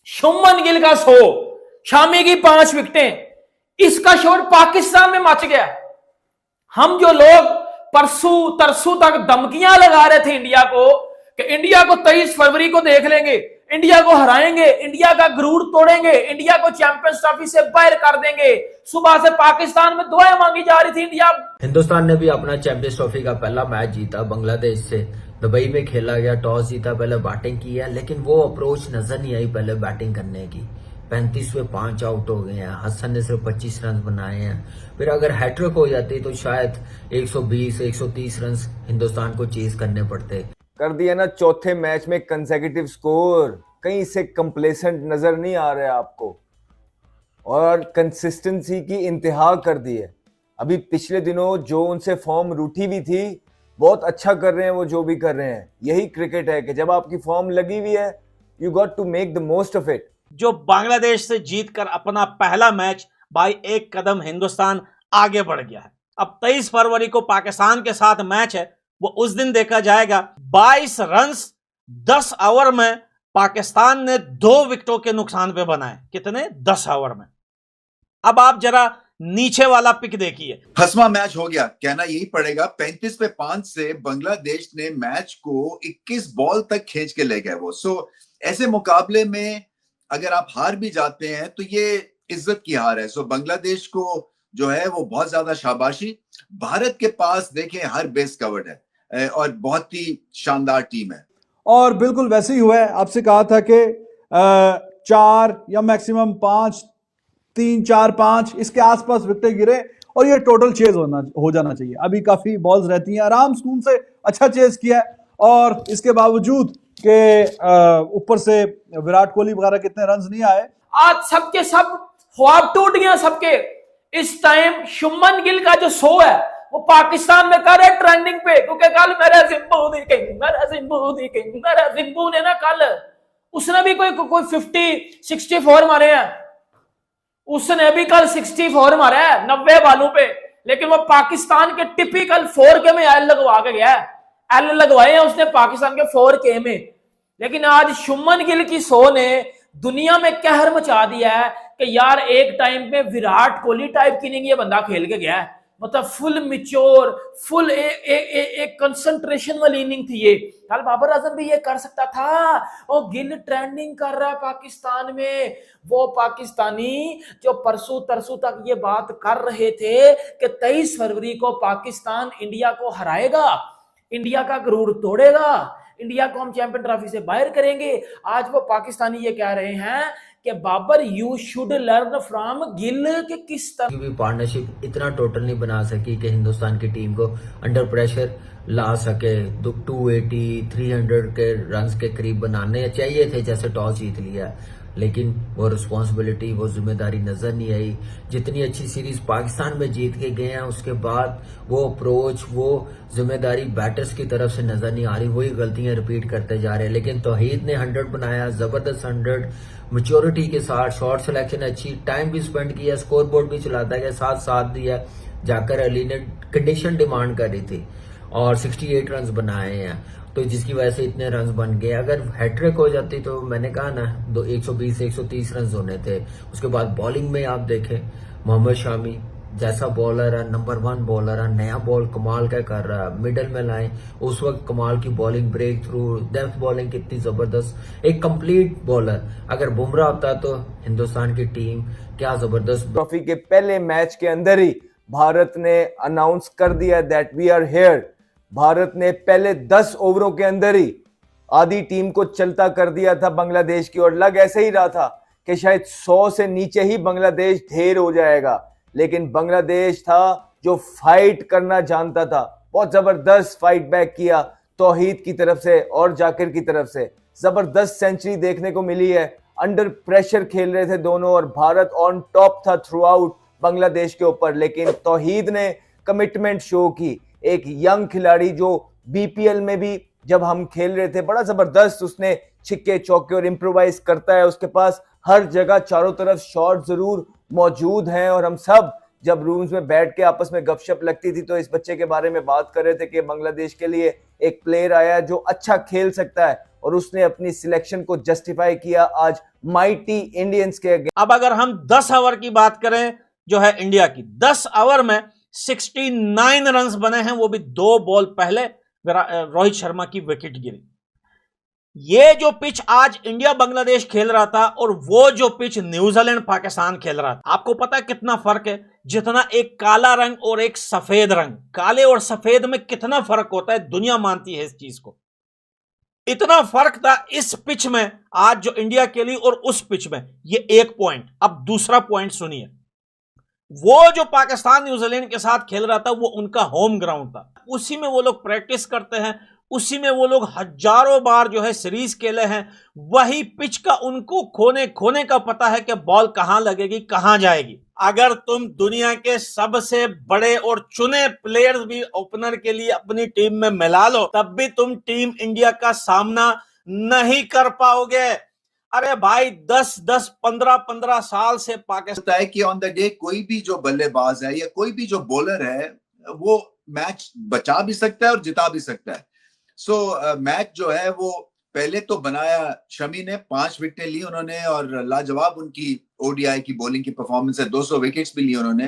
शुभमन गिल का 100, शामी की 5 विकेटें, इसका शोर पाकिस्तान में मच गया। हम जो लोग परसों तरसों तक धमकियां लगा रहे थे इंडिया को कि इंडिया को 23 फरवरी को देख लेंगे, इंडिया को हराएंगे, इंडिया का गुरूर तोड़ेंगे, इंडिया को चैंपियंस ट्रॉफी से बाहर कर देंगे, सुबह से पाकिस्तान में दुआएं मांगी जा रही थी इंडिया। हिंदुस्तान ने भी अपना चैंपियंस ट्रॉफी का पहला मैच जीता बांग्लादेश से। दुबई में खेला गया, टॉस जीता, पहले बैटिंग की है, लेकिन वो अप्रोच नजर नहीं आई पहले बैटिंग करने की। 35 में 5 आउट हो गए हैं। हसन ने सिर्फ 25 रन बनाए हैं। फिर अगर हैट्रिक हो जाती तो शायद 120-130 रन हिंदुस्तान को चेज करने पड़ते। कर दिया ना चौथे मैच में कंसेक्यूटिव स्कोर। कहीं से कंप्लेसेंट नजर नहीं आ रहा है आपको, और कंसिस्टेंसी की इंतहा कर दी है। अभी पिछले दिनों जो उनसे फॉर्म रूठी हुई थी, बहुत अच्छा कर रहे हैं वो जो भी कर रहे हैं। यही क्रिकेट है कि जब आपकी फॉर्म लगी हुई है, you got to make the most of it. जो बांग्लादेश से जीतकर अपना पहला मैच भाई एक कदम हिंदुस्तान आगे बढ़ गया है। अब 23 फरवरी को पाकिस्तान के साथ मैच है, वो उस दिन देखा जाएगा। 22 रन 10 ओवर में पाकिस्तान ने 2 विकेटों के नुकसान पे बनाए। कितने? 10 ओवर में। अब आप जरा नीचे वाला पिक देखिए। हसमा मैच हो गया, कहना यही पड़ेगा। 35 पे 5 से बांग्लादेश ने मैच को 21 बॉल तक खींच के ले गए वो। ऐसे मुकाबले में अगर आप हार भी जाते हैं तो ये इज्जत की हार है। बांग्लादेश को जो है वो बहुत ज्यादा शाबाशी। भारत के पास देखें हर बेस कवर्ड है और बहुत ही शानदार टीम है। और बिल्कुल वैसे ही हुआ है। आपसे कहा था कि 4 या मैक्सिमम 5, 3, 4, 5 इसके आसपास विकेट गिरे और ये टोटल चेज हो जाना चाहिए। अभी काफी बॉल्स रहती हैं, आराम सुकून से अच्छा चेज किया है। और इसके बावजूद के ऊपर से विराट कोहली वगैरह कितने रन नहीं आए। आज सबके सब ख्वाब टूट गया सबके। इस टाइम शुभमन गिल का जो 100 है वो पाकिस्तान में कर रहे ट्रेंडिंग पे, क्योंकि कल मेरा जिम्बू ने ना कल उसने भी कोई 50-64 मारे हैं। उसने भी कल 64 मारा है 90 बालों पे, लेकिन वो पाकिस्तान के टिपिकल 4K में एल लगवा के गया है। एल लगवाए हैं उसने पाकिस्तान के 4K में। लेकिन आज शुभमन गिल की 100 ने दुनिया में कहर मचा दिया है कि यार एक टाइम पे विराट कोहली टाइप की इनिंग ये बंदा खेल के गया है। मतलब फुल मिच्योर, फुल एक कंसंट्रेशन वाली इनिंग थी ये। कल बाबर आजम भी ये कर सकता था। वो गिल ट्रेंडिंग कर रहा है पाकिस्तान में। वो पाकिस्तानी जो परसों तरसों तक ये बात कर रहे थे कि 23 फरवरी को पाकिस्तान इंडिया को हराएगा, इंडिया का गुरूर तोड़ेगा, इंडिया को हम चैंपियन ट्रॉफी से बाहर करेंगे, आज वो पाकिस्तानी ये कह रहे हैं कि Babar you should learn from Gill के किस तरह की पार्टनरशिप इतना टोटल नहीं बना सकी कि हिंदुस्तान की टीम को अंडर प्रेशर ला सके। 280-300 के रन्स के करीब बनाने चाहिए थे, जैसे टॉस जीत लिया, लेकिन वो रिस्पॉन्सिबिलिटी, वो जिम्मेदारी नजर नहीं आई। जितनी अच्छी सीरीज पाकिस्तान में जीत के गए हैं, उसके बाद वो अप्रोच, वो जिम्मेदारी बैटर्स की तरफ से नजर नहीं आ रही। वही गलतियां रिपीट करते जा रहे हैं। लेकिन तौहीद ने 100 बनाया, जबरदस्त 100, मैच्योरिटी के साथ, शॉर्ट सिलेक्शन अच्छी, टाइम भी स्पेंड किया, स्कोर बोर्ड भी चलाता गया, साथ दिया। जाकर अली ने कंडीशन डिमांड कर रही थी और 68 रन बनाए हैं, तो जिसकी वजह से इतने रन बन गए। अगर हैट्रिक हो जाती तो मैंने कहा ना 120-130 रन होने थे। उसके बाद बॉलिंग में आप देखें, मोहम्मद शामी जैसा बॉलर है, नंबर 1 बॉलर है, नया बॉल कमाल का कर रहा है, मिडल में लाए उस वक्त कमाल की bowling, breakthrough, depth bowling कितनी जबरदस्त, एक कंप्लीट बॉलर। अगर बुमराह होता तो हिंदुस्तान की टीम क्या जबरदस्त। ट्रॉफी के पहले मैच के अंदर ही भारत ने अनाउंस कर दिया that we are here. Bharat ने पहले 10 ओवरों के अंदर ही आधी टीम को चलता कर दिया था बांग्लादेश की, और लग ऐसे ही रहा था कि शायद 100 से नीचे ही बांग्लादेश ढेर हो जाएगा। लेकिन बांग्लादेश था जो फाइट करना जानता था। बहुत जबरदस्त फाइट बैक किया तौहीद की तरफ से और जाकिर की तरफ से। जबरदस्त सेंचुरी देखने को मिली है। अंडर प्रेशर खेल रहे थे दोनों और भारत ऑन टॉप था थ्रू आउट बांग्लादेश के ऊपर। लेकिन तौहीद ने कमिटमेंट शो की। एक यंग खिलाड़ी जो बीपीएल में भी जब हम खेल रहे थे बड़ा जबरदस्त उसने छिक्के चौके और इम्प्रोवाइज करता है। उसके पास हर जगह चारों तरफ शॉट जरूर मौजूद हैं, और हम सब जब रूम्स में बैठ के आपस में गपशप लगती थी तो इस बच्चे के बारे में बात कर रहे थे कि बांग्लादेश के लिए एक प्लेयर आया है जो अच्छा खेल सकता है। और उसने अपनी सिलेक्शन को जस्टिफाई किया आज माइटी इंडियंस के अगेंस्ट। अब अगर हम 10 ओवर की बात करें जो है इंडिया की, 10 ओवर में 69 रन्स बने हैं, वो भी 2 बॉल पहले रोहित शर्मा की विकेट गिरी। ये जो पिच आज इंडिया बांग्लादेश खेल रहा था और वो जो पिच न्यूजीलैंड पाकिस्तान खेल रहा था, आपको पता है कितना फर्क है? जितना एक काला रंग और एक सफेद रंग, काले और सफेद में कितना फर्क होता है, दुनिया मानती है इस चीज को। इतना फर्क था इस पिच में आज जो इंडिया खेली और उस पिच में। ये एक पॉइंट। अब दूसरा पॉइंट सुनिए, वो जो पाकिस्तान न्यूजीलैंड के साथ खेल रहा था वो उनका होम ग्राउंड था, उसी में वो लोग प्रैक्टिस करते हैं, उसी में वो लोग हजारों बार जो है सीरीज खेले हैं। वही पिच का उनको खोने का पता है कि बॉल कहां लगेगी, कहां जाएगी। अगर तुम दुनिया के सबसे बड़े और चुने प्लेयर्स भी ओपनर के लिए अपनी टीम में मिला लो, तब भी तुम टीम इंडिया का सामना नहीं कर पाओगे। अरे भाई 10-10, 15-15 साल से पाकिस्तान है कि ऑन द डे कोई भी जो बल्लेबाज है या कोई भी जो बॉलर है वो मैच बचा भी सकता है और जिता भी सकता है। सो मैच जो है वो पहले तो बनाया शमी ने, 5 विकेटें ली उन्होंने और लाजवाब उनकी ओडीआई की बॉलिंग की परफॉर्मेंस है, 200 विकेट्स भी ली उन्होंने।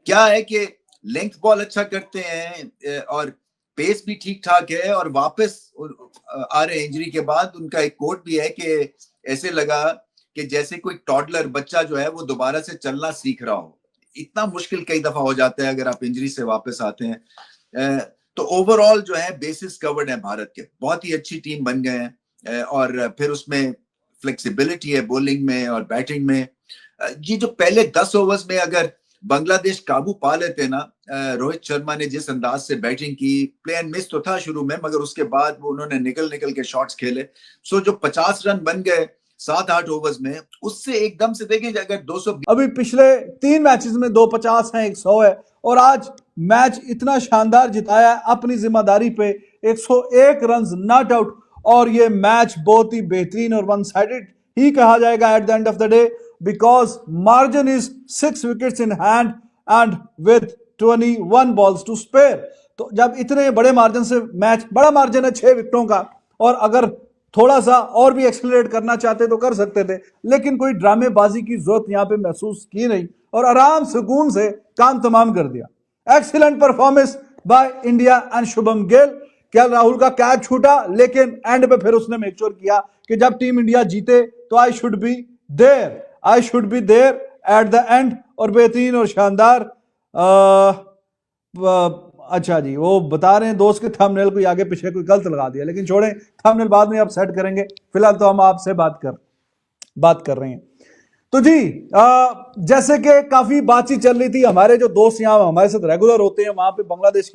क्या है कि लेंथ बॉल अच्छा करते हैं और पेस भी ठीक ठाक है, और वापस आ रहे इंजरी के बाद उनका एक कोट भी है कि ऐसे लगा कि जैसे कोई टॉडलर बच्चा जो है वो दोबारा से चलना सीख रहा हो। इतना मुश्किल कई दफा हो जाता है अगर आप इंजरी से वापस आते हैं। तो ओवरऑल जो है बेसिस कवर्ड है भारत के, बहुत ही अच्छी टीम बन गए हैं और फिर उसमें फ्लेक्सिबिलिटी है बॉलिंग में और बैटिंग में। ये जो पहले 10 ओवर्स में अगर बांग्लादेश काबू पा लेते ना, रोहित शर्मा ने जिस अंदाज से बैटिंग की, प्ले एंड मिस तो था शुरू में, मगर उसके बाद वो उन्होंने निकल के शॉट्स खेले। सो जो 50 रन बन गए 7-8 ओवर्स में, उससे एकदम से देखें अगर 200 अभी पिछले 3 मैचेस में 250 हैं, 100 है, और आज मैच इतना शानदार जिताया है अपनी जिम्मेदारी पे, 101 रन्स नॉट आउट। और ये मैच बहुत ही बेहतरीन और वन साइडेड ही कहा जाएगा at the end of the day, because margin is 6 wickets in hand and with 21 balls to spare. तो जब इतने बड़े मार्जिन से मैच, बड़ा मार्जिन है 6 विकेटों का, और अगर थोड़ा सा और भी एक्सेलरेट करना चाहते तो कर सकते थे, लेकिन कोई ड्रामेबाजी की जरूरत यहां पे महसूस की नहीं और आराम सुकून से काम तमाम कर दिया। Excellent performance by India and Shubham Gill. क्या राहुल का कैच छूटा, लेकिन एंड पे फिर उसने मेक श्योर किया कि जब टीम इंडिया जीते तो I should be there at the end. और बेहतरीन और शानदार, अच्छा जी, वो बता रहे हैं दोस्त के थंबनेल को आगे पीछे कोई गलत लगा दिया, लेकिन छोड़ें, थंबनेल बाद में आप सेट करेंगे, फिलहाल तो हम आपसे बात कर रहे हैं। तो जी जैसे कि काफी बातचीत चल रही थी, हमारे जो दोस्त यहाँ हमारे साथ रेगुलर होते हैं वहां पे बांग्लादेश के